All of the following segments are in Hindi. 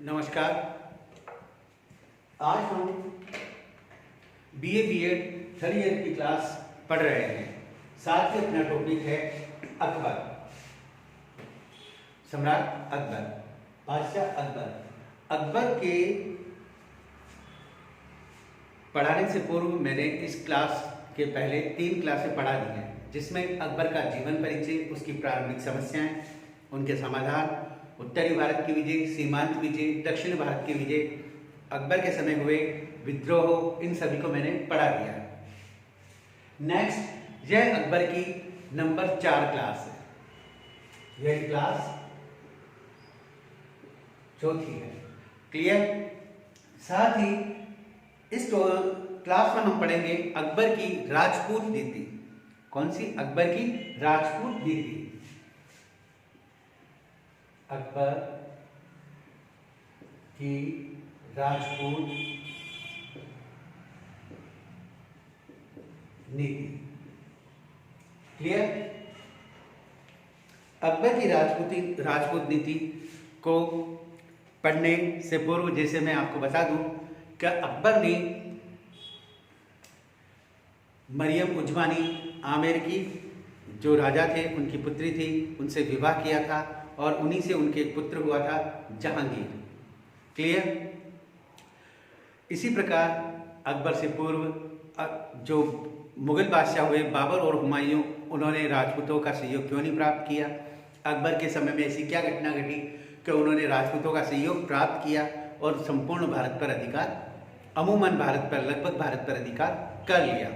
नमस्कार। आज हम बीए बीएड थर्ड ईयर की क्लास पढ़ रहे हैं। साथ ही अपना टॉपिक है अकबर, सम्राट अकबर, बादशाह अकबर। अकबर के पढ़ाने से पूर्व मैंने इस क्लास के पहले 3 क्लासें पढ़ा दी हैं, जिसमें अकबर का जीवन परिचय, उसकी प्रारंभिक समस्याएं, उनके समाधान, उत्तरी भारत की विजय, सीमांत विजय, दक्षिण भारत की विजय, अकबर के समय हुए विद्रोह, इन सभी को मैंने पढ़ा दिया है। नेक्स्ट, यह अकबर की नंबर 4 क्लास है। यह क्लास चौथी है। क्लियर? साथ ही इस क्लास में हम पढ़ेंगे अकबर की राजपूत नीति। कौन सी? अकबर की राजपूत नीति। अकबर की राजपूत नीति। क्लियर? अकबर की राजपूत नीति को पढ़ने से पूर्व जैसे मैं आपको बता दूं कि अकबर ने मरियम उजमानी आमेर की जो राजा थे, उनकी पुत्री थी, उनसे विवाह किया था और उन्हीं से उनके एक पुत्र हुआ था जहांगीर। क्लियर? इसी प्रकार अकबर से पूर्व जो मुगल बादशाह हुए बाबर और हुमायूं, उन्होंने राजपूतों का सहयोग क्यों नहीं प्राप्त किया? अकबर के समय में ऐसी क्या घटना घटी कि उन्होंने राजपूतों का सहयोग प्राप्त किया और संपूर्ण भारत पर अधिकार, अमूमन भारत पर, लगभग भारत पर अधिकार कर लिया।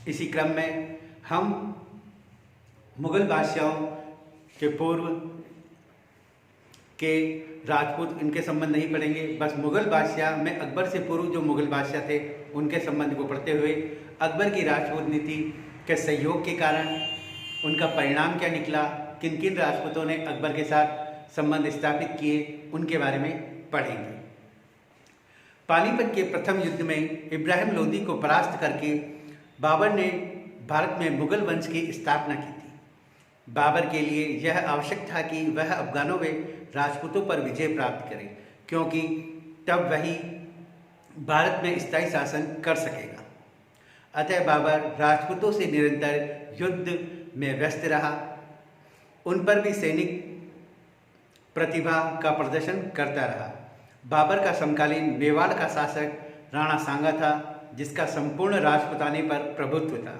इसी क्रम में हम मुगल बादशाहों के पूर्व के राजपूत, इनके संबंध नहीं पढ़ेंगे। बस मुगल बादशाह में अकबर से पूर्व जो मुगल बादशाह थे, उनके संबंध को पढ़ते हुए अकबर की राजपूत नीति के सहयोग के कारण उनका परिणाम क्या निकला, किन किन राजपूतों ने अकबर के साथ संबंध स्थापित किए, उनके बारे में पढ़ेंगे। पानीपत के प्रथम युद्ध में इब्राहिम लोदी को परास्त करके बाबर ने भारत में मुगल वंश की स्थापना की थी। बाबर के लिए यह आवश्यक था कि वह अफगानों व राजपूतों पर विजय प्राप्त करे, क्योंकि तब वही भारत में स्थायी शासन कर सकेगा। अतः बाबर राजपूतों से निरंतर युद्ध में व्यस्त रहा, उन पर भी सैनिक प्रतिभा का प्रदर्शन करता रहा। बाबर का समकालीन मेवाड़ का शासक राणा सांगा था, जिसका संपूर्ण राजपूताने पर प्रभुत्व था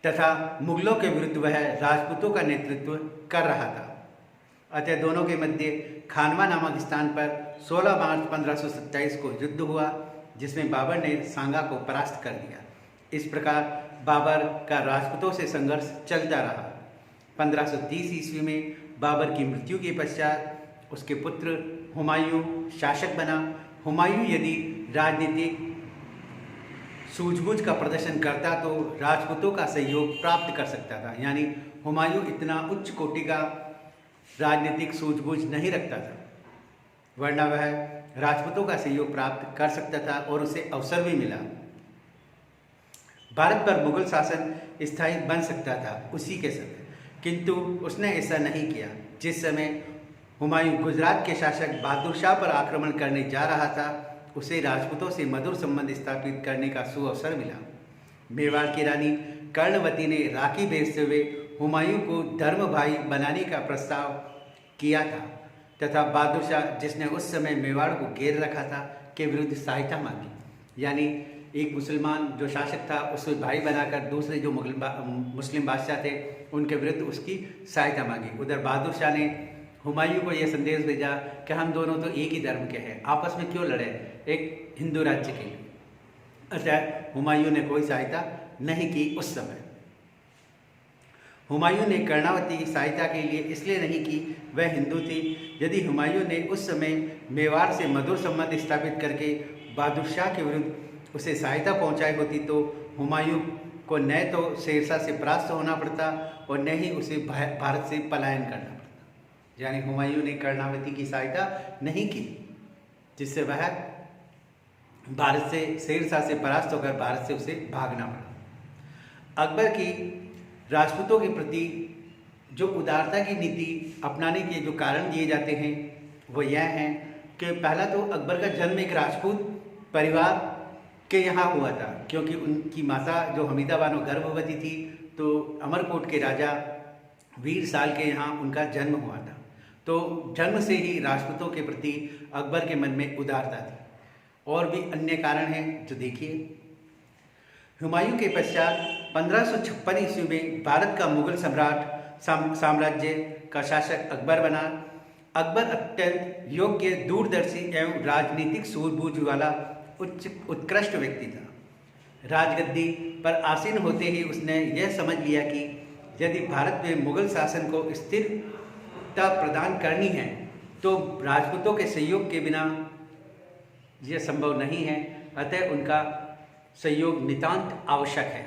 तथा मुगलों के विरुद्ध वह राजपूतों का नेतृत्व कर रहा था। अतः दोनों के मध्य खानवा नामक स्थान पर 16 मार्च 1527 को युद्ध हुआ, जिसमें बाबर ने सांगा को परास्त कर दिया। इस प्रकार बाबर का राजपूतों से संघर्ष चलता रहा। 1530 ईस्वी में बाबर की मृत्यु के पश्चात उसके पुत्र हुमायूं शासक बना। हुमायूं यदि राजनीतिक सूझबूझ का प्रदर्शन करता तो राजपूतों का सहयोग प्राप्त कर सकता था। यानी हुमायूं इतना उच्च कोटि का राजनीतिक सूझबूझ नहीं रखता था, वरना वह राजपूतों का सहयोग प्राप्त कर सकता था और उसे अवसर भी मिला। भारत पर मुगल शासन स्थायी बन सकता था उसी के समय, किंतु उसने ऐसा नहीं किया। जिस समय हुमायूं गुजरात के शासक बहादुर शाह पर आक्रमण करने जा रहा था, उसे राजपूतों से मधुर संबंध स्थापित करने का सुअवसर मिला। मेवाड़ की रानी कर्णवती ने राखी भेजते हुए हुमायूं को धर्म भाई बनाने का प्रस्ताव किया था तथा बहादुर शाह, जिसने उस समय मेवाड़ को घेर रखा था, के विरुद्ध सहायता मांगी। यानी एक मुसलमान जो शासक था, उसे भाई बनाकर दूसरे जो मुस्लिम बादशाह थे, उनके विरुद्ध उसकी सहायता मांगी। उधर बहादुर शाह ने हुमायूं को यह संदेश भेजा कि हम दोनों तो एक ही धर्म के हैं, आपस में क्यों लड़े एक हिंदू राज्य के लिए। अतः हुमायूं ने कोई सहायता नहीं की उस समय। हुमायूं ने कर्णावती की सहायता के लिए इसलिए नहीं की, वह हिंदू थी। यदि हुमायूं ने उस समय मेवाड़ से मधुर संबंध स्थापित करके बहादुर शाह के विरुद्ध उसे सहायता पहुंचाई होती, तो हुमायूं को न तो शेरशाह से परास्त होना पड़ता और न ही उसे भारत से पलायन करना पड़ता। यानी हुमायूं ने कर्णावती की सहायता नहीं की, जिससे वह भारत से, शेरशाह से परास्त होकर भारत से उसे भागना पड़ा। अकबर की राजपूतों के प्रति जो उदारता की नीति अपनाने के जो कारण दिए जाते हैं, वो यह हैं कि पहला तो अकबर का जन्म एक राजपूत परिवार के यहाँ हुआ था, क्योंकि उनकी माता जो हमीदा बानो गर्भवती थी, तो अमरकोट के राजा वीर साल के यहाँ उनका जन्म हुआ था। तो जन्म से ही राजपूतों के प्रति अकबर के मन में उदारता थी। और भी अन्य कारण हैं जो देखिए। हुमायूं के पश्चात 1556 ईस्वी में भारत का मुगल सम्राट साम्राज्य का शासक अकबर बना। अकबर अत्यंत योग्य, दूरदर्शी एवं राजनीतिक सूझबूझ वाला उत्कृष्ट व्यक्ति था। राजगद्दी पर आसीन होते ही उसने यह समझ लिया कि यदि भारत में मुगल शासन को स्थिरता प्रदान करनी है तो राजपूतों के सहयोग के बिना यह संभव नहीं है, अतः उनका सहयोग नितांत आवश्यक है।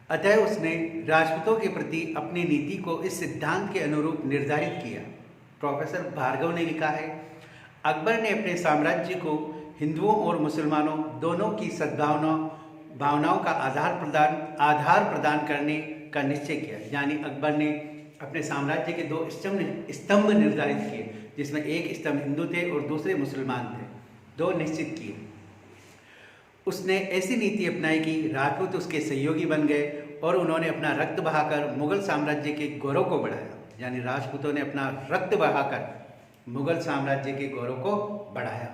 अतः उसने राजपूतों के प्रति अपनी नीति को इस सिद्धांत के अनुरूप निर्धारित किया। प्रोफेसर भार्गव ने लिखा है, अकबर ने अपने साम्राज्य को हिंदुओं और मुसलमानों दोनों की भावनाओं का आधार प्रदान करने का निश्चय किया। यानी अकबर ने अपने साम्राज्य के दो स्तंभ निर्धारित किए, जिसमें एक स्तंभ हिंदू थे और दूसरे मुसलमान थे, दो निश्चित किए। उसने ऐसी नीति अपनाई कि राजपूत उसके सहयोगी बन गए और उन्होंने अपना रक्त बहाकर मुगल साम्राज्य के गौरव को बढ़ाया। यानी राजपूतों ने अपना रक्त बहाकर मुगल साम्राज्य के गौरव को बढ़ाया।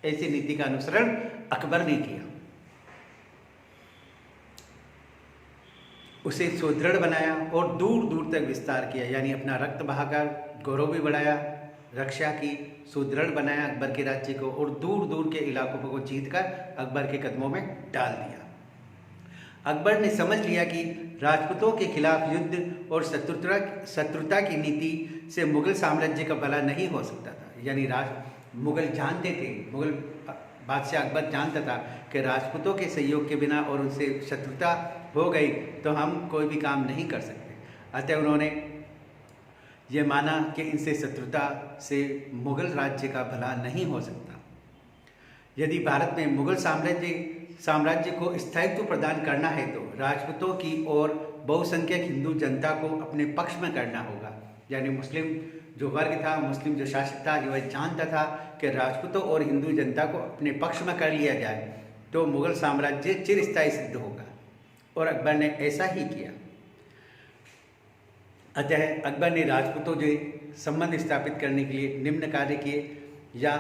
ऐसी नीति का अनुसरण अकबर ने किया। उसे सुदृढ़ बनाया और दूर दूर तक विस्तार किया। यानी अपना रक्त बहाकर गौरव भी बढ़ाया, रक्षा की, सुदृढ़ बनाया अकबर के राज्य को और दूर दूर के इलाकों को जीतकर अकबर के कदमों में डाल दिया। अकबर ने समझ लिया कि राजपूतों के खिलाफ युद्ध और शत्रुता की नीति से मुगल साम्राज्य का भला नहीं हो सकता था। यानी मुगल जानते थे, मुगल बादशाह अकबर जानता था कि राजपूतों के सहयोग के बिना और उनसे शत्रुता हो गई तो हम कोई भी काम नहीं कर सकते। अतः उन्होंने ये माना कि इनसे शत्रुता से मुगल राज्य का भला नहीं हो सकता। यदि भारत में मुगल साम्राज्य को स्थायित्व प्रदान करना है तो राजपूतों की और बहुसंख्यक हिंदू जनता को अपने पक्ष में करना होगा। यानी मुस्लिम जो वर्ग था, मुस्लिम जो शासक था, जो वह जानता था कि राजपूतों और हिंदू जनता को अपने पक्ष में कर लिया जाए तो मुगल साम्राज्य चिरस्थायी सिद्ध होगा, और अकबर ने ऐसा ही किया। अतः अकबर ने राजपूतों से संबंध स्थापित करने के लिए निम्न कार्य किए, या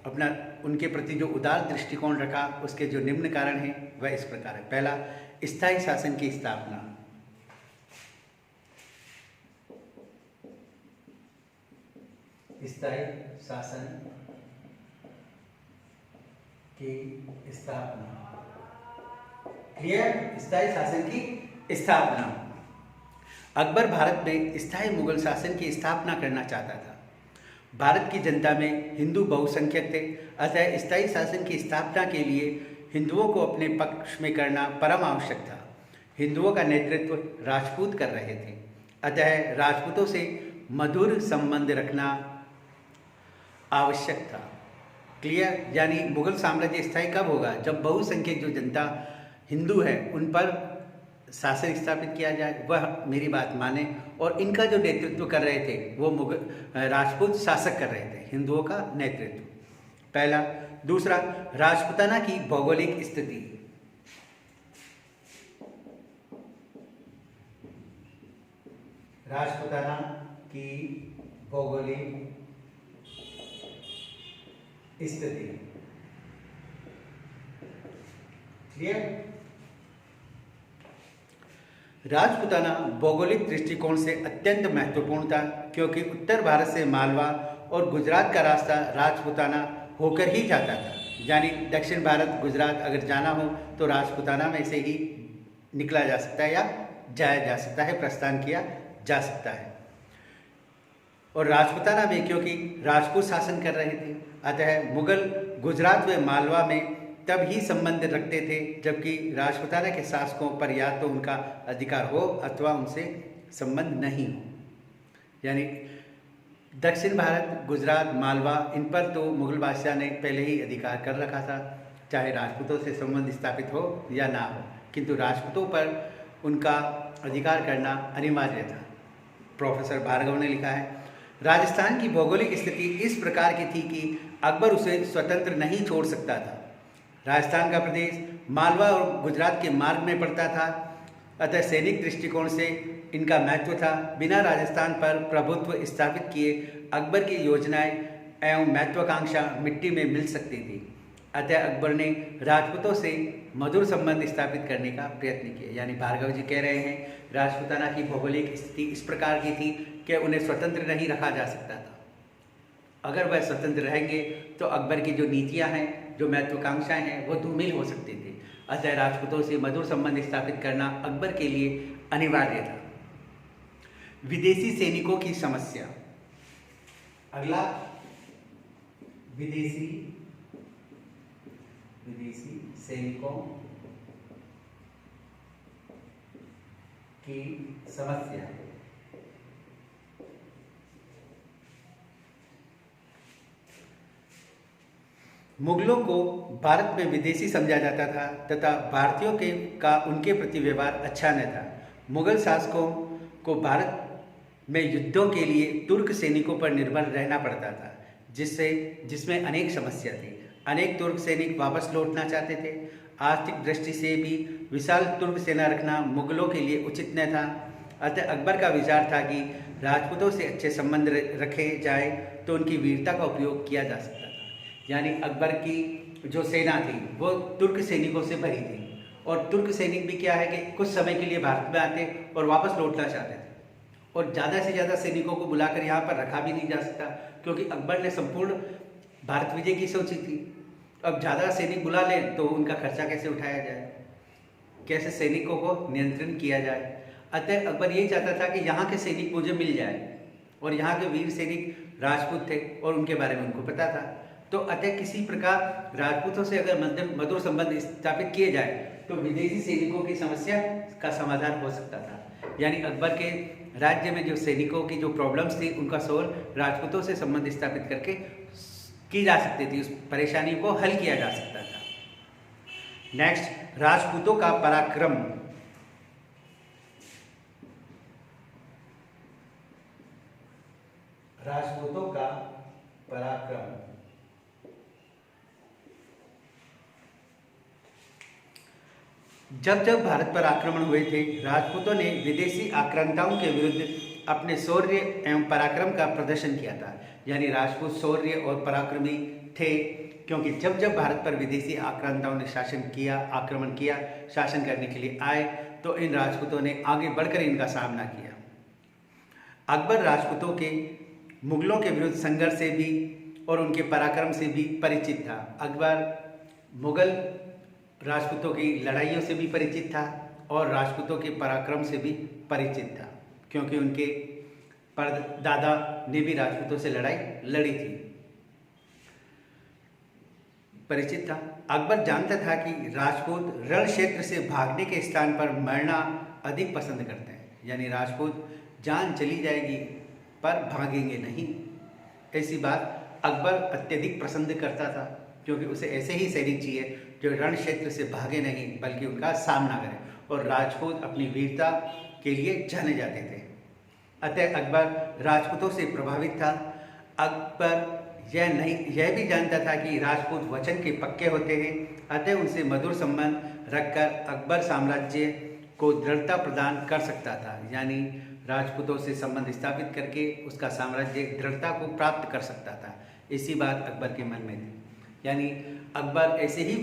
अपना उनके प्रति जो उदार दृष्टिकोण रखा उसके जो निम्न कारण हैं वह इस प्रकार है। पहला, स्थायी शासन की स्थापना। स्थायी शासन की स्थापना। क्लियर? स्थायी शासन की स्थापना। अकबर भारत में स्थायी मुगल शासन की स्थापना करना चाहता था। भारत की जनता में हिंदू बहुसंख्यक थे, अतः स्थायी शासन की स्थापना के लिए हिंदुओं को अपने पक्ष में करना परम आवश्यक था। हिंदुओं का नेतृत्व राजपूत कर रहे थे, अतः राजपूतों से मधुर संबंध रखना आवश्यक था। क्लियर? यानी मुगल साम्राज्य स्थायी कब होगा? जब बहुसंख्यक जो जनता हिंदू है उन पर शासन स्थापित किया जाए, वह मेरी बात माने, और इनका जो नेतृत्व कर रहे थे वो राजपूत शासक कर रहे थे, हिंदुओं का नेतृत्व। पहला। दूसरा, राजपूताना की भौगोलिक स्थिति। राजपूताना की भौगोलिक स्थिति। क्लियर? राजपूताना भौगोलिक दृष्टिकोण से अत्यंत महत्वपूर्ण था, क्योंकि उत्तर भारत से मालवा और गुजरात का रास्ता राजपूताना होकर ही जाता था। यानी दक्षिण भारत, गुजरात अगर जाना हो तो राजपूताना में से ही निकला जा सकता है या जाया जा सकता है, प्रस्थान किया जा सकता है। और राजपूताना में क्योंकि राजपूत शासन कर रहे थे, अतः मुगल गुजरात व मालवा में तब ही संबंध रखते थे जबकि राजपूताना के शासकों पर या तो उनका अधिकार हो अथवा उनसे संबंध नहीं हो। यानी दक्षिण भारत, गुजरात, मालवा, इन पर तो मुगल बादशाह ने पहले ही अधिकार कर रखा था, चाहे राजपूतों से संबंध स्थापित हो या ना हो, किंतु राजपूतों पर उनका अधिकार करना अनिवार्य था। प्रोफेसर भार्गव ने लिखा है, राजस्थान की भौगोलिक स्थिति इस प्रकार की थी कि अकबर उसे स्वतंत्र नहीं छोड़ सकता था। राजस्थान का प्रदेश मालवा और गुजरात के मार्ग में पड़ता था, अतः सैनिक दृष्टिकोण से इनका महत्व था। बिना राजस्थान पर प्रभुत्व स्थापित किए अकबर की योजनाएं एवं महत्वाकांक्षा मिट्टी में मिल सकती थी। अतः अकबर ने राजपूतों से मधुर संबंध स्थापित करने का प्रयत्न किया। यानी भार्गव जी कह रहे हैं राजपूताना की भौगोलिक स्थिति इस प्रकार की थी कि उन्हें स्वतंत्र नहीं रखा जा सकता था। अगर वह स्वतंत्र रहेंगे तो अकबर की जो नीतियां हैं, जो महत्वाकांक्षाएं हैं, वो धूमिल हो सकती थी। अतः राजपूतों से मधुर संबंध स्थापित करना अकबर के लिए अनिवार्य था। विदेशी सैनिकों की समस्या। अगला विदेशी सैनिकों की समस्या। मुगलों को भारत में विदेशी समझा जाता था तथा भारतीयों के का उनके प्रति व्यवहार अच्छा न था। मुगल शासकों को भारत में युद्धों के लिए तुर्क सैनिकों पर निर्भर रहना पड़ता था, जिसमें अनेक समस्या थी। अनेक तुर्क सैनिक वापस लौटना चाहते थे। आर्थिक दृष्टि से भी विशाल तुर्क सेना रखना मुगलों के लिए उचित न था। अतः अकबर का विचार था कि राजपूतों से अच्छे संबंध रखे जाए तो उनकी वीरता का उपयोग किया जा सकता था। यानी अकबर की जो सेना थी वो तुर्क सैनिकों से भरी थी, और तुर्क सैनिक भी क्या है कि कुछ समय के लिए भारत में आते और वापस लौटना चाहते थे, और ज़्यादा से ज़्यादा सैनिकों को बुलाकर यहाँ पर रखा भी नहीं जा सकता, क्योंकि अकबर ने संपूर्ण भारत विजय की सोची थी। अब ज़्यादा सैनिक बुला लें तो उनका खर्चा कैसे उठाया जाए, कैसे सैनिकों को नियंत्रण किया जाए। अतः अकबर ये चाहता था कि यहाँ के सैनिक मुझे मिल जाए, और यहाँ के वीर सैनिक राजपूत थे और उनके बारे में उनको पता था। तो अतः किसी प्रकार राजपूतों से अगर मधुर संबंध स्थापित किए जाए तो विदेशी सैनिकों की समस्या का समाधान हो सकता था। यानी अकबर के राज्य में जो सैनिकों की जो प्रॉब्लम्स थी उनका सोल्व राजपूतों से संबंध स्थापित करके की जा सकती थी, उस परेशानी को हल किया जा सकता था। नेक्स्ट, राजपूतों का पराक्रम। राजपूतों का पराक्रम। जब जब भारत पर आक्रमण हुए थे, राजपूतों ने विदेशी आक्रांताओं के विरुद्ध अपने शौर्य एवं पराक्रम का प्रदर्शन किया था। यानी राजपूत शौर्य और पराक्रमी थे, क्योंकि जब जब भारत पर विदेशी आक्रांताओं ने आक्रमण किया, शासन करने के लिए आए, तो इन राजपूतों ने आगे बढ़कर इनका सामना किया। अकबर राजपूतों के मुगलों के विरुद्ध संघर्ष से भी और उनके पराक्रम से भी परिचित था। अकबर मुगल राजपूतों की लड़ाइयों से भी परिचित था और राजपूतों के पराक्रम से भी परिचित था, क्योंकि उनके परदादा ने भी राजपूतों से लड़ाई लड़ी थी, परिचित था। अकबर जानता था कि राजपूत रण क्षेत्र से भागने के स्थान पर मरना अधिक पसंद करते हैं। यानी राजपूत जान चली जाएगी पर भागेंगे नहीं, ऐसी बात अकबर अत्यधिक पसंद करता था, क्योंकि उसे ऐसे ही सैनिक चाहिए जो रण क्षेत्र से भागे नहीं बल्कि उनका सामना करें, और राजपूत अपनी वीरता के लिए जाने जाते थे। अतः अकबर राजपूतों से प्रभावित था। अकबर यह भी जानता था कि राजपूत वचन के पक्के होते हैं, अतः उनसे मधुर संबंध रखकर अकबर साम्राज्य को दृढ़ता प्रदान कर सकता था। यानी राजपूतों से संबंध स्थापित करके उसका साम्राज्य दृढ़ता को प्राप्त कर सकता था। इसी बात अकबर के मन में थी। यानी अकबर ऐसे ही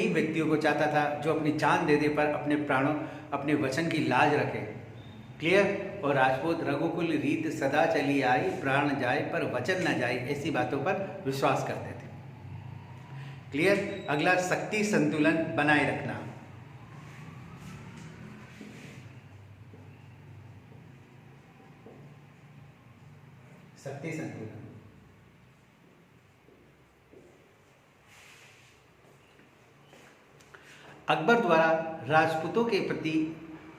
व्यक्तियों को चाहता था जो अपनी जान दे दे पर अपने प्राणों, अपने वचन की लाज रखे। क्लियर। और राजपूत रघुकुल रीत सदा चली आई, प्राण जाए पर वचन न जाए, ऐसी बातों पर विश्वास करते थे। क्लियर। अगला, शक्ति संतुलन बनाए रखना। शक्ति संतुलन। अकबर द्वारा राजपूतों के प्रति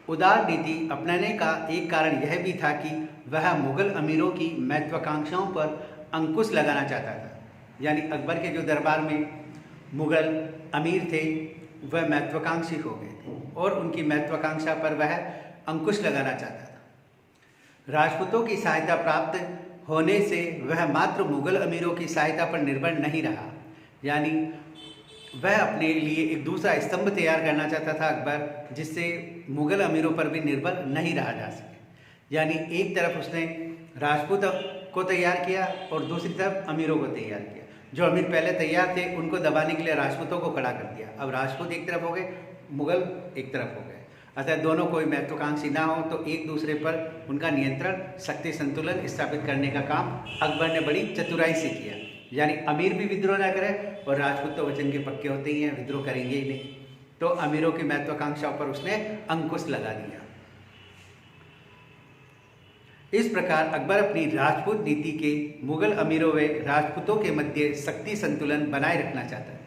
उदार नीति अपनाने का एक कारण यह भी था कि वह मुगल अमीरों की महत्वाकांक्षाओं पर अंकुश लगाना चाहता था। यानी अकबर के जो दरबार में मुगल अमीर थे वह महत्वाकांक्षी हो गए थे और उनकी महत्वाकांक्षा पर वह अंकुश लगाना चाहता था। राजपूतों की सहायता प्राप्त होने से वह मात्र मुगल अमीरों की सहायता पर निर्भर नहीं रहा, यानी वह अपने लिए एक दूसरा स्तंभ तैयार करना चाहता था अकबर, जिससे मुगल अमीरों पर भी निर्भर नहीं रहा जा सके। यानी एक तरफ उसने राजपूत को तैयार किया और दूसरी तरफ अमीरों को तैयार किया। जो अमीर पहले तैयार थे उनको दबाने के लिए राजपूतों को खड़ा कर दिया। अब राजपूत एक तरफ हो गए, मुगल एक तरफ हो गए। अतः दोनों कोई महत्वाकांक्षी ना हो तो एक दूसरे पर उनका नियंत्रण, शक्ति संतुलन स्थापित करने का काम अकबर ने बड़ी चतुराई से किया। यानी अमीर भी विद्रोह ना करें और राजपूत तो वचन के पक्के होते ही हैं, विद्रोह करेंगे ही नहीं, तो अमीरों की महत्वाकांक्षाओं पर उसने अंकुश लगा दिया। इस प्रकार अकबर अपनी राजपूत नीति के मुगल अमीरों व राजपूतों के मध्य शक्ति संतुलन बनाए रखना चाहता है।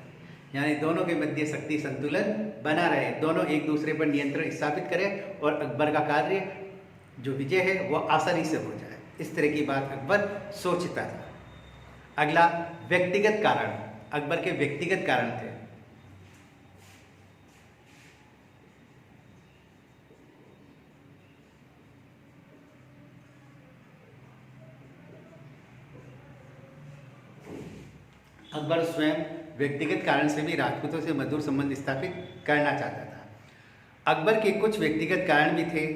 यानी दोनों के मध्य शक्ति संतुलन बना रहे, दोनों एक दूसरे पर नियंत्रण स्थापित करें और अकबर का कार्य जो विजय है वो आसानी से हो जाए। इस तरह की बात अकबर सोचता था। अगला व्यक्तिगत कारण, अकबर के व्यक्तिगत कारण थे। अकबर स्वयं व्यक्तिगत कारण से भी राजपूतों से मधुर संबंध स्थापित करना चाहता था। अकबर के कुछ व्यक्तिगत कारण भी थे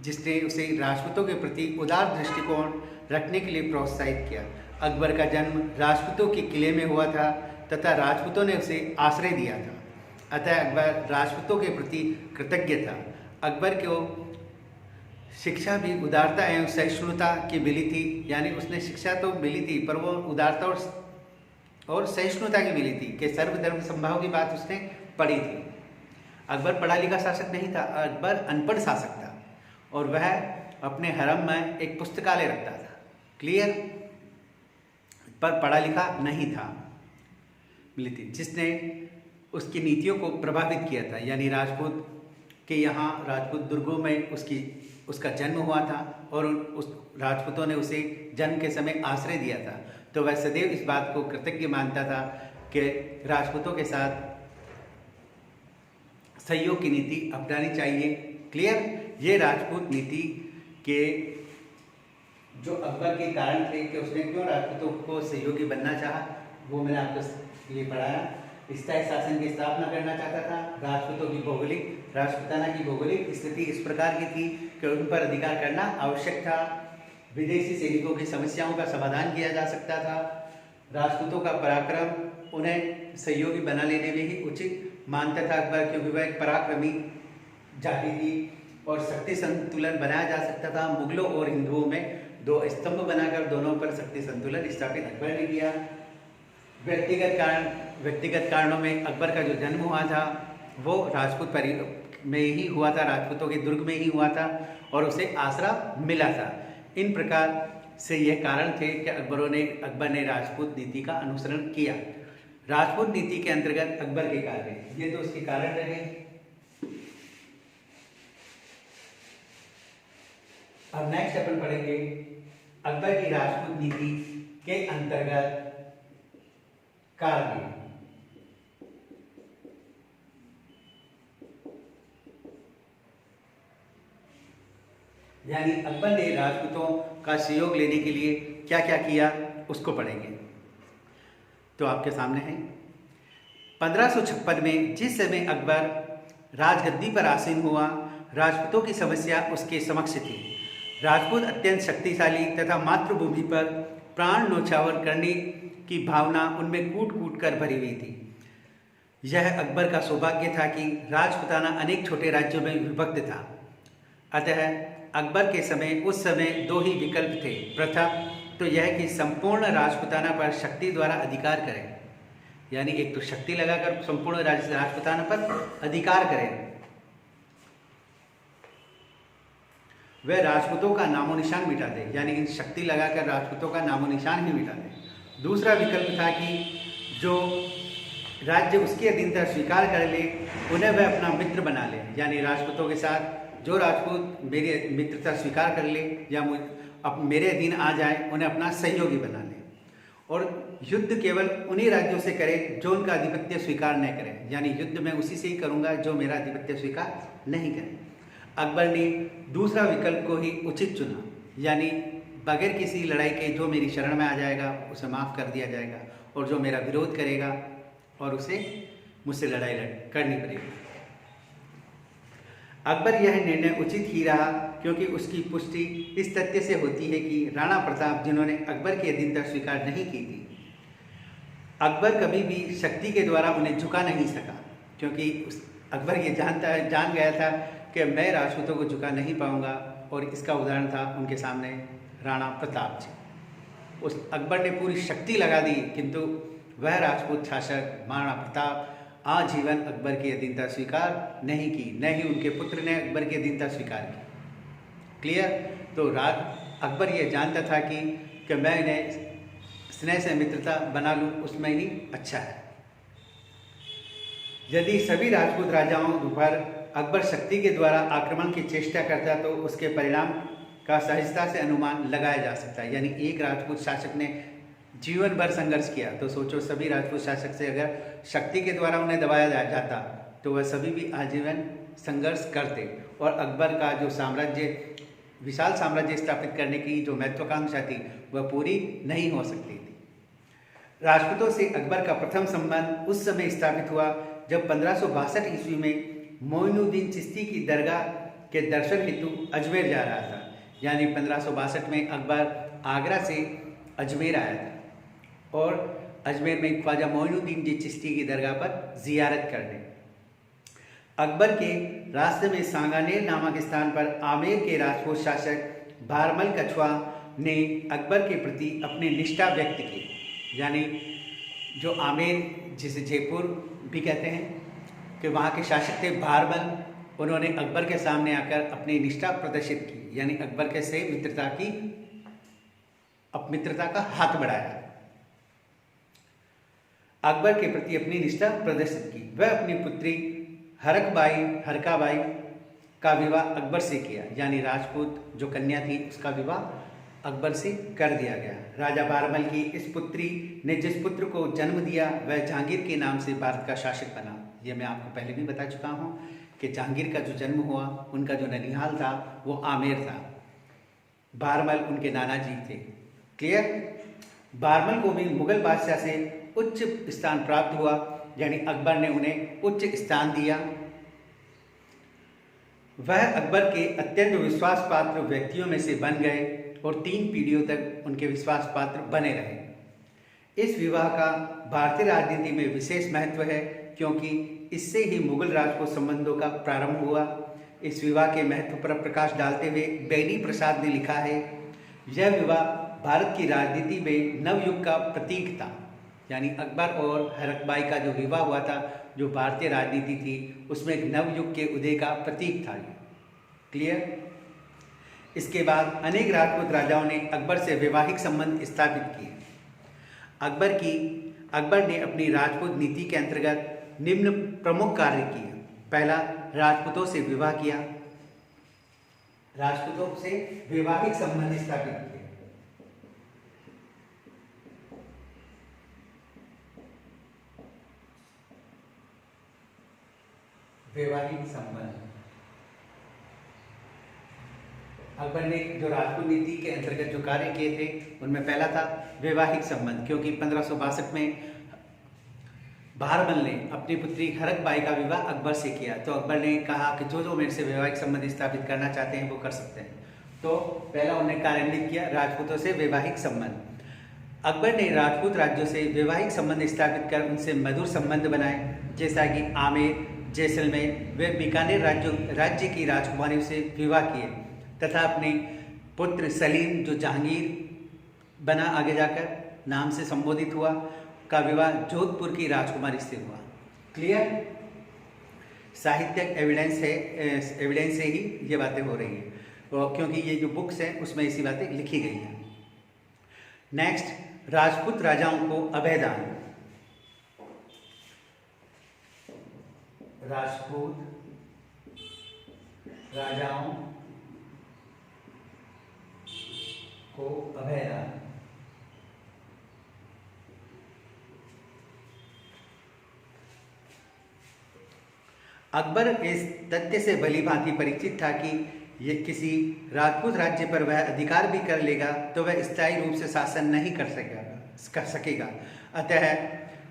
जिसने उसे राजपूतों के प्रति उदार दृष्टिकोण रखने के लिए प्रोत्साहित किया। अकबर का जन्म राजपूतों के किले में हुआ था तथा राजपूतों ने उसे आश्रय दिया था। अतः अकबर राजपूतों के प्रति कृतज्ञ था। अकबर को शिक्षा भी उदारता एवं सहिष्णुता की मिली थी। यानी उसने शिक्षा तो मिली थी पर वो उदारता और सहिष्णुता की मिली थी कि सर्वधर्म संभाव की बात उसने पढ़ी थी। अकबर पढ़ा लिखा शासक नहीं था, अकबर अनपढ़ शासक था और वह अपने हरम में एक पुस्तकालय रखता था, क्लियर, पर पढ़ा लिखा नहीं था, मिली थी, जिसने उसकी नीतियों को प्रभावित किया था। यानी राजपूत के यहाँ राजपूत दुर्गों में उसका जन्म हुआ था और उस राजपूतों ने उसे जन्म के समय आश्रय दिया था, तो वह सदैव इस बात को कृतज्ञ मानता था कि राजपूतों के साथ सहयोग की नीति अपनानी चाहिए। क्लियर, ये राजपूत नीति के जो अकबर के कारण थे कि उसने क्यों राजपूतों को सहयोगी बनना चाहा, वो मैंने आपको ये पढ़ाया। स्थायी शासन की स्थापना करना चाहता था। राजपूतों की राजपूताना की भौगोलिक स्थिति इस प्रकार की थी कि उन पर अधिकार करना आवश्यक था। विदेशी सैनिकों की समस्याओं का समाधान किया जा सकता था। राजपूतों का पराक्रम उन्हें सहयोगी बना लेने में ही उचित मानता था अकबर, क्योंकि वह एक पराक्रमी जाति थी और शक्ति संतुलन बनाया जा सकता था। मुगलों और हिंदुओं में दो स्तंभ बनाकर दोनों पर शक्ति संतुलन स्थापित अकबर ने किया। व्यक्तिगत कारणों में अकबर का जो जन्म हुआ था वो राजपूत परिवार में ही हुआ था, राजपूतों के दुर्ग में ही हुआ था और उसे आसरा मिला था। इन प्रकार से यह कारण थे कि अकबर ने राजपूत नीति का अनुसरण किया। राजपूत नीति के अंतर्गत अकबर के कार्य, ये तो उसके कारण रहे। अब नेक्स्ट अपन पढ़ेंगे अकबर की राजपूत नीति के अंतर्गत कार्य। यानी अकबर ने राजपूतों का सहयोग लेने के लिए क्या क्या किया उसको पढ़ेंगे। तो आपके सामने है 1556 में जिस समय अकबर राजगद्दी पर आसीन हुआ, राजपूतों की समस्या उसके समक्ष थी। राजपूत अत्यंत शक्तिशाली तथा मातृभूमि पर प्राण न्यौछावर करने की भावना उनमें कूट कूट कर भरी हुई थी। यह अकबर का सौभाग्य था कि राजपूताना अनेक छोटे राज्यों में विभक्त था। अतः अकबर के समय उस समय दो ही विकल्प थे। प्रथम तो यह कि संपूर्ण राजपूताना पर शक्ति द्वारा अधिकार करें, यानी एक तो शक्ति लगाकर संपूर्ण राजपूताना पर अधिकार करें, वह राजपूतों का नामो निशान मिटा दे, यानी इन शक्ति लगाकर राजपूतों का नामो निशान ही मिटा दे। दूसरा विकल्प था कि जो राज्य उसकी अधीनता स्वीकार कर ले उन्हें वह अपना मित्र बना ले, यानी राजपूतों के साथ जो राजपूत मेरी मित्रता स्वीकार कर ले या अब मेरे अधीन आ जाए उन्हें अपना सहयोगी बना ले, और युद्ध केवल उन्हीं राज्यों से करे जो उनका आधिपत्य स्वीकार न करें, यानी युद्ध मैं उसी से ही करूंगा जो मेरा आधिपत्य स्वीकार नहीं करे। अकबर ने दूसरा विकल्प को ही उचित चुना, यानी बगैर किसी लड़ाई के जो मेरी शरण में आ जाएगा उसे माफ़ कर दिया जाएगा, और जो मेरा विरोध करेगा और उसे मुझसे लड़ाई करनी पड़ेगी। अकबर यह निर्णय उचित ही रहा, क्योंकि उसकी पुष्टि इस तथ्य से होती है कि राणा प्रताप, जिन्होंने अकबर की अधीनता स्वीकार नहीं की थी, अकबर कभी भी शक्ति के द्वारा उन्हें झुका नहीं सका, क्योंकि अकबर ये जान गया था कि मैं राजपूतों को झुका नहीं पाऊंगा, और इसका उदाहरण था उनके सामने राणा प्रताप जी। उस अकबर ने पूरी शक्ति लगा दी, किंतु वह राजपूत शासक महाराणा प्रताप आजीवन अकबर की अधीनता स्वीकार नहीं की, न ही उनके पुत्र ने अकबर की अधीनता स्वीकार की। क्लियर? तो अकबर ये जानता था कि मैं इन्हें स्नेह से मित्रता बना लूँ, उसमें ही अच्छा है। यदि सभी राजपूत राजाओं पर अकबर शक्ति के द्वारा आक्रमण की चेष्टा करता तो उसके परिणाम का सहजता से अनुमान लगाया जा सकता है। यानी एक राजपूत शासक ने जीवन भर संघर्ष किया, तो सोचो सभी राजपूत शासक से अगर शक्ति के द्वारा उन्हें दबाया जाता तो वह सभी भी आजीवन संघर्ष करते, और अकबर का जो साम्राज्य, विशाल साम्राज्य स्थापित करने की जो महत्वाकांक्षा थी वह पूरी नहीं हो सकती थी। राजपूतों से अकबर का प्रथम संबंध उस समय स्थापित हुआ जब 1562 ईस्वी में मोइनुद्दीन चिश्ती की दरगाह के दर्शन हेतु अजमेर जा रहा था। यानी 1562 में अकबर आगरा से अजमेर आया था, और अजमेर में ख्वाजा मोइनुद्दीन जी चिश्ती की दरगाह पर जियारत करने। अकबर के रास्ते में सांगानेर नामक स्थान पर आमेर के राजपूत शासक भारमल कछवा ने अकबर के प्रति अपनी निष्ठा व्यक्त की। यानी जो आमेर, जिसे जयपुर भी कहते हैं, कि वहाँ के शासक थे भारमल, उन्होंने अकबर के सामने आकर अपनी निष्ठा प्रदर्शित की, यानी अकबर के से मित्रता का हाथ बढ़ाया, अकबर के प्रति अपनी निष्ठा प्रदर्शित की। वह अपनी पुत्री हरकाबाई का विवाह अकबर से किया, यानी राजपूत जो कन्या थी उसका विवाह अकबर से कर दिया गया। राजा बारमल की इस पुत्री ने जिस पुत्र को जन्म दिया वह जहांगीर के नाम से भारत का शासक बना। यह मैं आपको पहले भी बता चुका हूँ कि जहांगीर का जो जन्म हुआ, उनका जो ननिहाल था वो आमेर था, बारमल उनके नाना जी थे। क्लियर? बारमल को भी मुगल बादशाह से उच्च स्थान प्राप्त हुआ, यानी अकबर ने उन्हें उच्च स्थान दिया। वह अकबर के अत्यंत विश्वास पात्र व्यक्तियों में से बन गए और 3 पीढ़ियों तक उनके विश्वास पात्र बने रहे। इस विवाह का भारतीय राजनीति में विशेष महत्व है, क्योंकि इससे ही मुगल राजपूत संबंधों का प्रारंभ हुआ। इस विवाह के महत्व पर प्रकाश डालते हुए बेनी प्रसाद ने लिखा है, यह विवाह भारत की राजनीति में नवयुग का प्रतीक था। यानी अकबर और हरकबाई का जो विवाह हुआ था, जो भारतीय राजनीति थी उसमें एक नवयुग के उदय का प्रतीक था। क्लियर? इसके बाद अनेक राजपूत राजाओं ने अकबर से वैवाहिक संबंध स्थापित किए। अकबर ने अपनी राजपूत नीति के अंतर्गत निम्न प्रमुख कार्य किए। पहला, राजपूतों से विवाह किया, राजपूतों से वैवाहिक संबंध स्थापित किए। वैवाहिक संबंध अकबर ने जो राजपूत नीति के अंतर्गत जो कार्य किए थे उनमें पहला था वैवाहिक संबंध, क्योंकि 1562 में भारमल ने अपनी पुत्री हरकबाई का विवाह अकबर से किया, तो अकबर ने कहा कि जो मेरे से वैवाहिक संबंध स्थापित करना चाहते हैं वो कर सकते हैं। तो पहला उन्होंने कार्यान्वित किया राजपूतों से वैवाहिक संबंध। अकबर ने राजपूत राज्यों से वैवाहिक संबंध स्थापित कर उनसे मधुर संबंध बनाए, जैसा कि आमेर, जैसलमेर व बीकानेर राज्य की राजकुमारियों से विवाह किए, तथा अपने पुत्र सलीम जो जहांगीर बना आगे जाकर नाम से संबोधित हुआ, का विवाह जोधपुर की राजकुमारी से हुआ। क्लियर? साहित्यिक एविडेंस से ही ये बातें हो रही हैं, क्योंकि ये जो बुक्स हैं उसमें ऐसी बातें लिखी गई हैं। नेक्स्ट, राजपूत राजाओं को अभयदान। राजपूत राजाओं को अभयदान। अकबर इस तथ्य से भली भांति परिचित था कि ये किसी राजपूत राज्य पर वह अधिकार भी कर लेगा तो वह स्थायी रूप से शासन नहीं कर सकेगा। अतः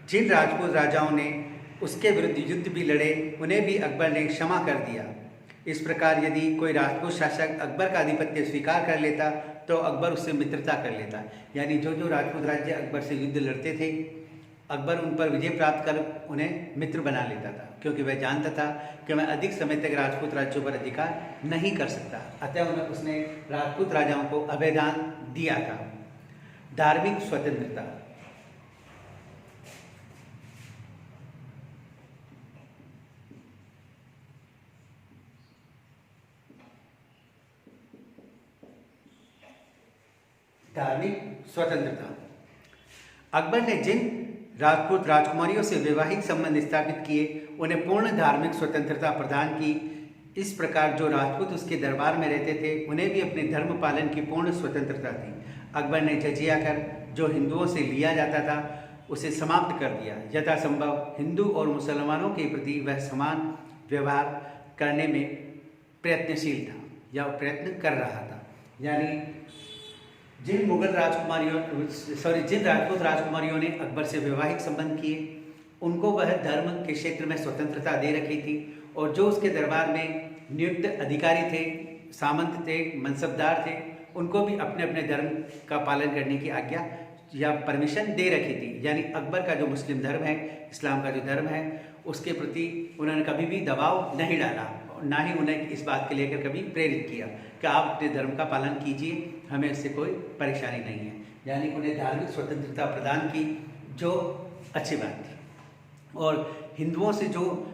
जिन राजपूत राजाओं ने उसके विरुद्ध युद्ध भी लड़े उन्हें भी अकबर ने क्षमा कर दिया। इस प्रकार यदि कोई राजपूत शासक अकबर का आधिपत्य स्वीकार कर लेता तो अकबर उससे मित्रता कर लेता। यानी जो जो राजपूत राज्य अकबर से युद्ध लड़ते थे अकबर उन पर विजय प्राप्त कर उन्हें मित्र बना लेता था, क्योंकि वह जानता था कि मैं अधिक समय तक राजपूत राज्यों पर अधिकार नहीं कर सकता। अतः उसने राजपूत राजाओं को अभयदान दिया था। धार्मिक स्वतंत्रता। धार्मिक स्वतंत्रता। अकबर ने जिन राजपूत राजकुमारियों से वैवाहिक संबंध स्थापित किए उन्हें पूर्ण धार्मिक स्वतंत्रता प्रदान की। इस प्रकार जो राजपूत उसके दरबार में रहते थे उन्हें भी अपने धर्म पालन की पूर्ण स्वतंत्रता थी। अकबर ने जजिया कर जो हिंदुओं से लिया जाता था उसे समाप्त कर दिया। यथासंभव हिंदू और मुसलमानों के प्रति वह समान व्यवहार करने में प्रयत्नशील था या प्रयत्न कर रहा था। यानी जिन राजपूत राजकुमारियों ने अकबर से वैवाहिक संबंध किए उनको वह धर्म के क्षेत्र में स्वतंत्रता दे रखी थी, और जो उसके दरबार में नियुक्त अधिकारी थे, सामंत थे, मनसबदार थे, उनको भी अपने अपने धर्म का पालन करने की आज्ञा या परमिशन दे रखी थी। यानी अकबर का जो मुस्लिम धर्म है, इस्लाम का जो धर्म है, उसके प्रति उन्होंने कभी भी दबाव नहीं डाला, ना ही उन्हें इस बात के लेकर कभी प्रेरित किया कि आप अपने धर्म का पालन कीजिए, हमें इससे कोई परेशानी नहीं है। यानी उन्हें धार्मिक स्वतंत्रता प्रदान की, जो अच्छी बात थी। और हिंदुओं से जो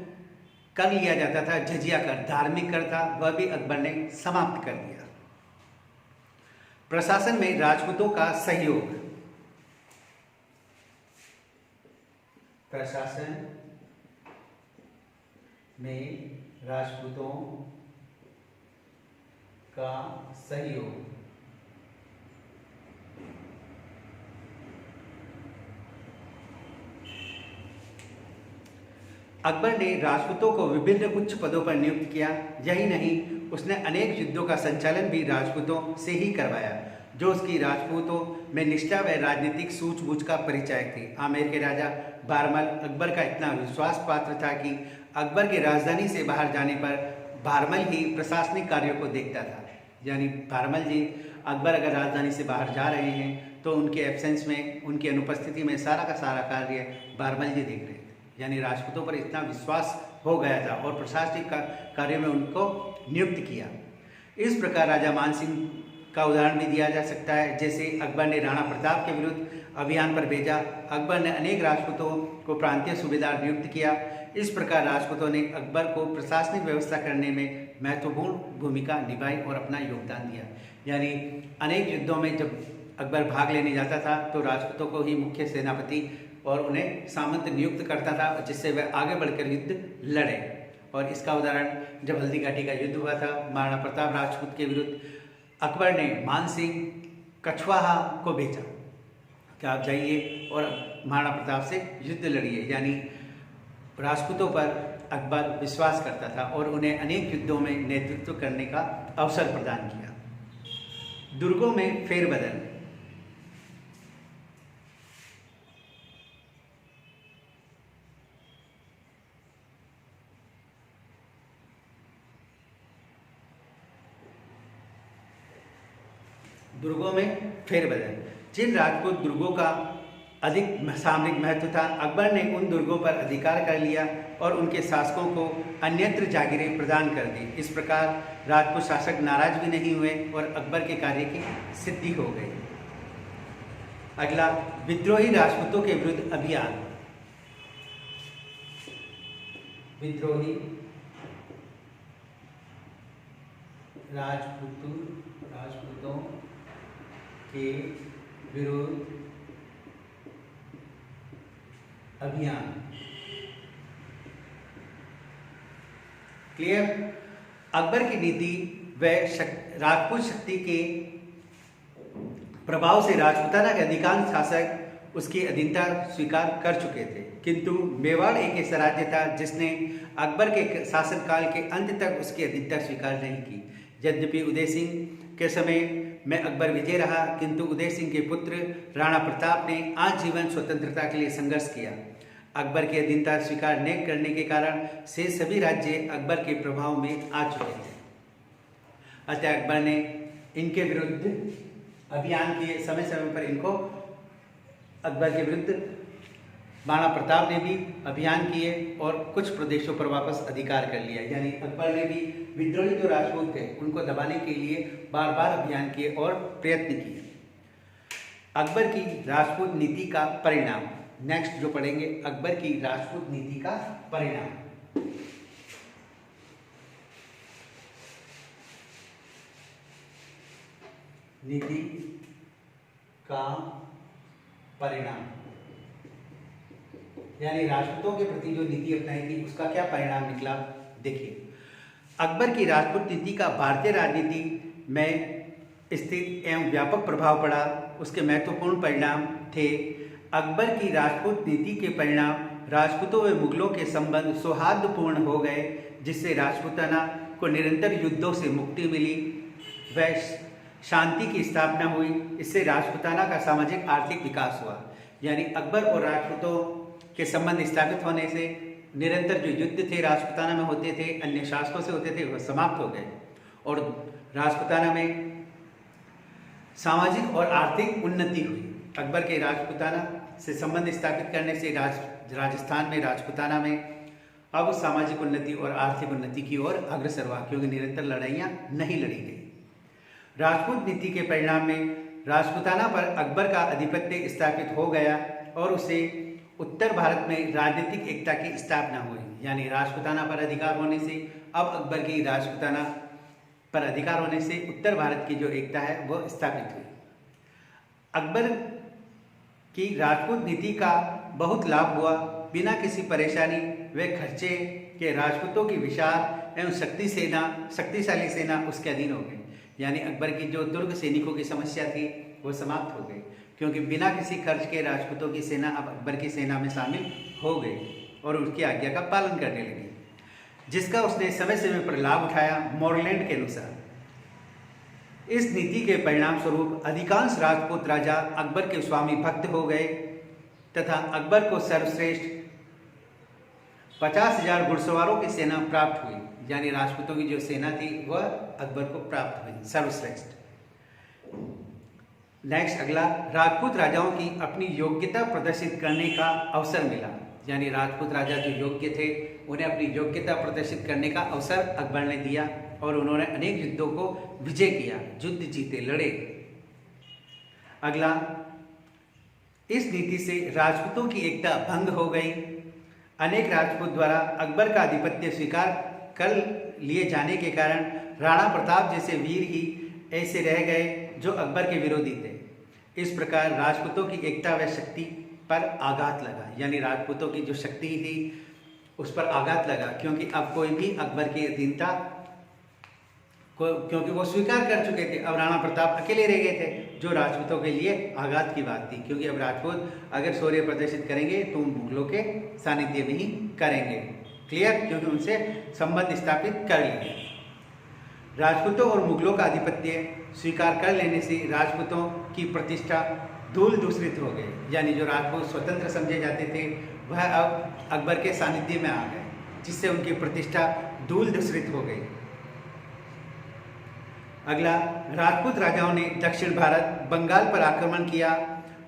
कर लिया जाता था जजिया कर, धार्मिक कर था, वह भी अकबर ने समाप्त कर दिया। प्रशासन में राजपूतों का सहयोग। प्रशासन में राजपूतों का सहयोग। अकबर ने राजपूतों को विभिन्न उच्च पदों पर नियुक्त किया। यही नहीं, उसने अनेक युद्धों का संचालन भी राजपूतों से ही करवाया, जो उसकी राजपूतों में निष्ठा व राजनीतिक सूझबूझ का परिचायक थी। आमेर के राजा बारमल अकबर का इतना विश्वास पात्र था कि अकबर की राजधानी से बाहर जाने पर बारमल ही प्रशासनिक कार्यों को देखता था। यानी बारमल जी अकबर अगर राजधानी से बाहर जा रहे हैं तो उनके एब्सेंस में, उनकी अनुपस्थिति में सारा का सारा कार्य बारमल जी देख रहे थे। यानी राजपूतों पर इतना विश्वास हो गया था और प्रशासनिक कार्यों में उनको नियुक्त किया। इस प्रकार राजा मानसिंह का उदाहरण भी दिया जा सकता है। जैसे अकबर ने राणा प्रताप के विरुद्ध अभियान पर भेजा, अकबर ने अनेक राजपूतों को प्रांतीय सूबेदार नियुक्त किया। इस प्रकार राजपूतों ने अकबर को प्रशासनिक व्यवस्था करने में महत्वपूर्ण भूमिका निभाई और अपना योगदान दिया। यानी अनेक युद्धों में जब अकबर भाग लेने जाता था तो राजपूतों को ही मुख्य सेनापति और उन्हें सामंत नियुक्त करता था, जिससे वह आगे बढ़कर युद्ध लड़े। और इसका उदाहरण जब हल्दी घाटी का युद्ध हुआ था महाराणा प्रताप राजपूत के विरुद्ध, अकबर ने मान सिंह कछवाहा को भेजा कि आप जाइए और महाराणा प्रताप से युद्ध लड़िए। यानी राजपूतों पर अकबर विश्वास करता था और उन्हें अनेक युद्धों में नेतृत्व करने का अवसर प्रदान किया। दुर्गों में फेरबदल। दुर्गों में फेरबदल। जिन राजपूत दुर्गों का अधिक सामरिक महत्व था, अकबर ने उन दुर्गों पर अधिकार कर लिया और उनके शासकों को अन्यत्र जागीरें प्रदान कर दी। इस प्रकार राजपूत शासक नाराज भी नहीं हुए और अकबर के कार्य की सिद्धि हो गई। अगला, विद्रोही राजपूतों के विरुद्ध अभियान। विद्रोही राजपूतों के विरुद्ध अभियान। क्लियर? अकबर की नीति व राजपूत शक्ति के प्रभाव से राजपूताना के अधिकांश शासक उसकी अधीनता स्वीकार कर चुके थे, किंतु मेवाड़ एक ऐसा राज्य था जिसने अकबर के शासनकाल के अंत तक उसकी अधीनता स्वीकार नहीं की। यद्यपि उदय सिंह के समय में अकबर विजय रहा, किंतु उदय सिंह के पुत्र राणा प्रताप ने आजीवन स्वतंत्रता के लिए संघर्ष किया। अकबर की अधीनता स्वीकार न करने के कारण से सभी राज्य अकबर के प्रभाव में आ चुके थे। अतः अकबर ने इनके विरुद्ध अभियान किए। समय समय पर इनको अकबर के विरुद्ध राणा प्रताप ने भी अभियान किए और कुछ प्रदेशों पर वापस अधिकार कर लिया। यानी अकबर ने भी विद्रोही जो राजपूत थे उनको दबाने के लिए बार बार अभियान किए और प्रयत्न किए। अकबर की राजपूत नीति का परिणाम, नेक्स्ट जो पढ़ेंगे अकबर की राजपूत नीति का परिणाम। नीति का परिणाम यानी राजपूतों के प्रति जो नीति अपनाई थी उसका क्या परिणाम निकला, देखिए। अकबर की राजपूत नीति का भारतीय राजनीति में स्थित एवं व्यापक प्रभाव पड़ा। उसके महत्वपूर्ण परिणाम थे। अकबर की राजपूत नीति के परिणाम राजपूतों व मुगलों के संबंध सौहार्दपूर्ण हो गए, जिससे राजपूताना को निरंतर युद्धों से मुक्ति मिली व शांति की स्थापना हुई। इससे राजपूताना का सामाजिक आर्थिक विकास हुआ। यानी अकबर और राजपूतों के संबंध स्थापित होने से निरंतर जो युद्ध थे राजपूताना में होते थे, अन्य शासकों से होते थे, वह समाप्त हो गए और राजपूताना में सामाजिक और आर्थिक उन्नति हुई। अकबर के राजपूताना से संबंध स्थापित करने से राजस्थान में राजपूताना में अब सामाजिक उन्नति और आर्थिक उन्नति की ओर अग्रसर हुआ, क्योंकि निरंतर लड़ाइयाँ नहीं लड़ी गई। राजपूत नीति के परिणाम में राजपूताना पर अकबर का आधिपत्य स्थापित हो गया और उसे उत्तर भारत में राजनीतिक एकता की स्थापना हुई। यानी राजपूताना पर अधिकार होने से अब अकबर की राजपूताना पर अधिकार होने से उत्तर भारत की जो एकता है वह स्थापित हुई। अकबर की राजपूत नीति का बहुत लाभ हुआ। बिना किसी परेशानी व खर्चे के राजपूतों की विशाल एवं शक्तिशाली सेना उसके अधीन हो गई। यानी अकबर की जो दुर्ग सैनिकों की समस्या थी वो समाप्त हो गई, क्योंकि बिना किसी खर्च के राजपूतों की सेना अब अकबर की सेना में शामिल हो गई और उसकी आज्ञा का पालन करने लगी, जिसका उसने समय समय पर लाभ उठाया। मोरलैंड के अनुसार इस नीति के परिणाम स्वरूप अधिकांश राजपूत राजा अकबर के स्वामी भक्त हो गए तथा अकबर को सर्वश्रेष्ठ 50,000 घुड़सवारों की सेना प्राप्त हुई। यानी राजपूतों की जो सेना थी वह अकबर को प्राप्त हुई, सर्वश्रेष्ठ। नेक्स्ट अगला, राजपूत राजाओं की अपनी योग्यता प्रदर्शित करने का अवसर मिला। यानी राजपूत राजा जो योग्य थे उन्हें अपनी योग्यता प्रदर्शित करने का अवसर अकबर ने दिया और उन्होंने अनेक युद्धों को विजय किया, युद्ध जीते, लड़े। अगला, इस नीति से राजपूतों की एकता भंग हो गई। अनेक राजपूत द्वारा अकबर का आधिपत्य स्वीकार कर लिए जाने के कारण राणा प्रताप जैसे वीर ही ऐसे रह गए जो अकबर के विरोधी थे। इस प्रकार राजपूतों की एकता व शक्ति पर आघात लगा। यानी राजपूतों की जो शक्ति थी उस पर आघात लगा, क्योंकि अब कोई भी अकबर की अधीनता को, क्योंकि वो स्वीकार कर चुके थे। अब राणा प्रताप अकेले रह गए थे, जो राजपूतों के लिए आघात की बात थी, क्योंकि अब राजपूत अगर शौर्य प्रदर्शित करेंगे तो मुगलों के सानिध्य में ही करेंगे। क्लियर, क्योंकि उनसे संबंध स्थापित कर लिए। राजपूतों और मुगलों का आधिपत्य स्वीकार कर लेने से राजपूतों की प्रतिष्ठा धूल दूषित हो गई। यानी जो राजपूत स्वतंत्र समझे जाते थे वह अब अकबर के सानिध्य में आ गए, जिससे उनकी प्रतिष्ठा धूल दूषित हो गई। अगला, राजपूत राजाओं ने दक्षिण भारत, बंगाल पर आक्रमण किया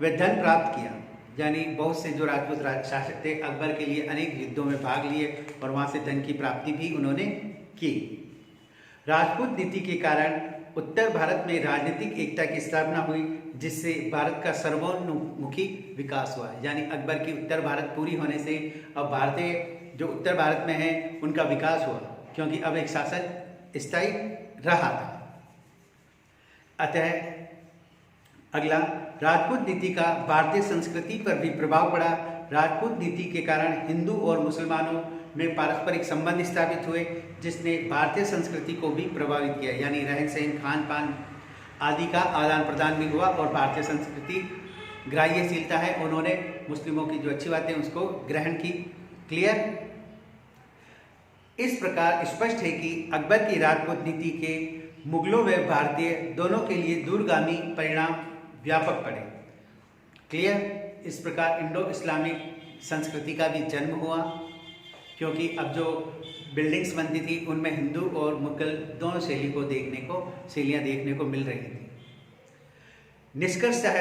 व धन प्राप्त किया। यानी बहुत से जो राजपूत शासक थे अकबर के लिए अनेक युद्धों में भाग लिए और वहाँ से धन की प्राप्ति भी उन्होंने की। राजपूत नीति के कारण उत्तर भारत में राजनीतिक एकता की स्थापना हुई, जिससे भारत का सर्वोन्मुखी विकास हुआ। यानी अकबर की उत्तर भारत पूरी होने से अब भारतीय जो उत्तर भारत में है उनका विकास हुआ, क्योंकि अब एक शासक स्थायी रहा था। अतः अगला, राजपूत नीति का भारतीय संस्कृति पर भी प्रभाव पड़ा। राजपूत नीति के कारण हिंदू और मुसलमानों में पारस्परिक संबंध स्थापित हुए, जिसने भारतीय संस्कृति को भी प्रभावित किया। यानी रहन सहन, खान पान आदि का आदान प्रदान भी हुआ और भारतीय संस्कृति ग्राह्यशीलता है, उन्होंने मुस्लिमों की जो अच्छी बातें उसको ग्रहण की। क्लियर। इस प्रकार स्पष्ट है कि अकबर की राजपूत नीति के मुगलों व भारतीय दोनों के लिए दूरगामी परिणाम व्यापक पड़े। क्लियर? इस प्रकार इंडो इस्लामिक संस्कृति का भी जन्म हुआ, क्योंकि अब जो बिल्डिंग्स बनती थी उनमें हिंदू और मुगल दोनों शैलियाँ देखने को मिल रही थी। निष्कर्षतः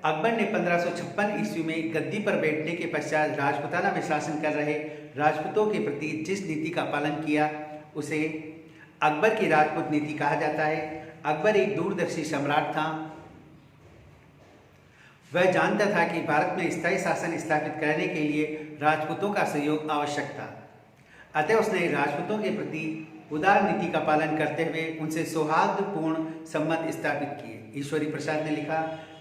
अकबर ने 1556 ईस्वी में गद्दी पर बैठने के पश्चात राजपूताना में शासन कर रहे राजपूतों के प्रति जिस नीति का पालन किया उसे अकबर की राजपूत नीति कहा जाता है। अकबर एक दूरदर्शी सम्राट था। वह जानता था कि भारत में स्थायी शासन स्थापित करने के लिए राजपूतों का सहयोग आवश्यक था। अतः उसने राजपूतों के प्रति उदार नीति का पालन करते हुए उनसे सौहार्दपूर्ण संबंध स्थापित किए। ईश्वरी प्रसाद ने लिखा,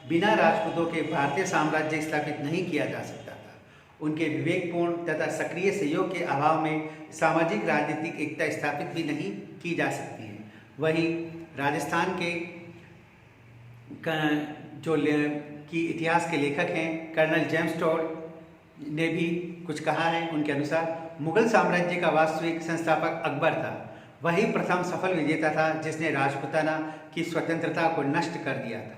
बिना राजपूतों के भारतीय साम्राज्य स्थापित नहीं किया जा सकता था। उनके विवेकपूर्ण तथा सक्रिय सहयोग के अभाव में सामाजिक राजनीतिक एकता स्थापित भी नहीं की जा सकती है। वहीं राजस्थान के जो की इतिहास के लेखक हैं कर्नल जेम्स टॉड ने भी कुछ कहा है। उनके अनुसार मुगल साम्राज्य का वास्तविक संस्थापक अकबर था। वही प्रथम सफल विजेता था जिसने राजपूताना की स्वतंत्रता को नष्ट कर दिया था।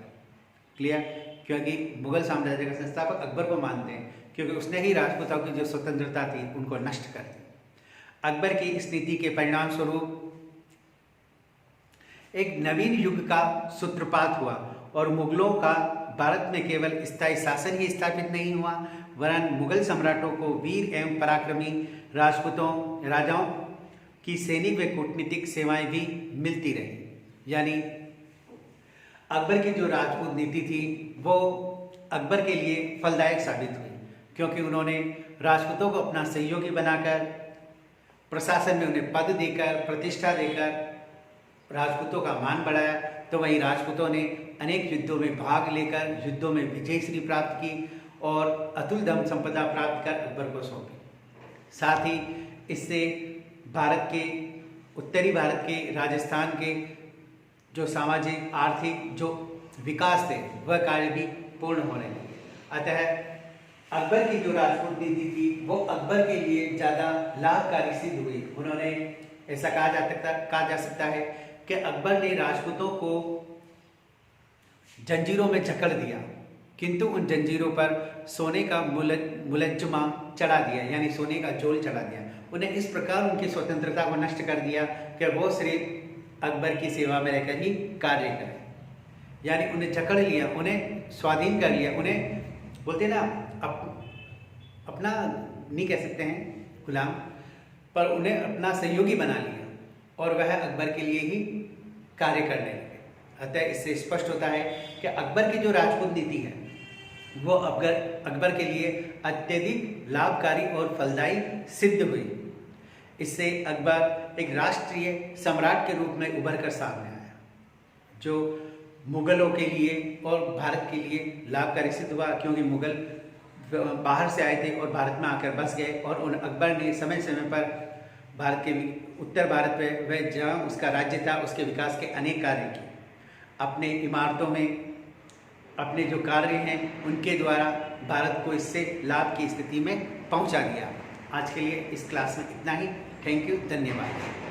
क्लियर? क्योंकि मुगल साम्राज्य का संस्थापक अकबर को मानते हैं क्योंकि उसने ही राजपूतों की जो स्वतंत्रता थी उनको नष्ट कर दी। अकबर की इस नीति के परिणाम स्वरूप एक नवीन युग का सूत्रपात हुआ और मुगलों का भारत में केवल स्थायी शासन ही स्थापित नहीं हुआ, वरन मुगल सम्राटों को वीर एवं पराक्रमी राजाओं की सैनिक व कूटनीतिक सेवाएं भी मिलती रही। यानी अकबर की जो राजपूत नीति थी वो अकबर के लिए फलदायक साबित हुई, क्योंकि उन्होंने राजपूतों को अपना सहयोगी बनाकर प्रशासन में उन्हें पद देकर प्रतिष्ठा देकर राजपूतों का मान बढ़ाया। तो वहीं राजपूतों ने अनेक युद्धों में भाग लेकर युद्धों में विजयश्री प्राप्त की और अतुल धन संपदा प्राप्त कर अकबर को सौंपी। साथ ही इससे भारत के उत्तरी भारत के राजस्थान के जो सामाजिक आर्थिक जो विकास थे वह कार्य भी पूर्ण होने लगे। अतः अकबर की जो राजपूत नीति थी वो अकबर के लिए ज़्यादा लाभकारी सिद्ध हुई। उन्होंने ऐसा कहा जा सकता है कि अकबर ने राजपूतों को जंजीरों में जकड़ दिया, किंतु उन जंजीरों पर सोने का मुलज्जमा चढ़ा दिया, यानी सोने का जोल चढ़ा दिया। उन्हें इस प्रकार उनकी स्वतंत्रता को नष्ट कर दिया कि वो सिर्फ अकबर की सेवा में रहकर ही कार्य करें। यानी उन्हें जकड़ लिया, उन्हें स्वाधीन कर लिया, उन्हें बोलते ना अपना नहीं कह सकते हैं गुलाम, पर उन्हें अपना सहयोगी बना लिया और वह अकबर के लिए ही कार्य करने लगे। अतः इससे स्पष्ट होता है कि अकबर की जो राजपूत नीति है वो अकबर के लिए अत्यधिक लाभकारी और फलदायी सिद्ध हुई। इससे अकबर एक राष्ट्रीय सम्राट के रूप में उभर कर सामने आया, जो मुगलों के लिए और भारत के लिए लाभकारी सिद्ध हुआ, क्योंकि मुगल बाहर से आए थे और भारत में आकर बस गए और उन अकबर ने समय समय पर भारत के उत्तर भारत में वह जहाँ उसका राज्य था उसके विकास के अनेक कार्य किए। अपने इमारतों में अपने जो कार्य हैं उनके द्वारा भारत को इससे लाभ की स्थिति में पहुंचा दिया। आज के लिए इस क्लास में इतना ही। थैंक यू, धन्यवाद।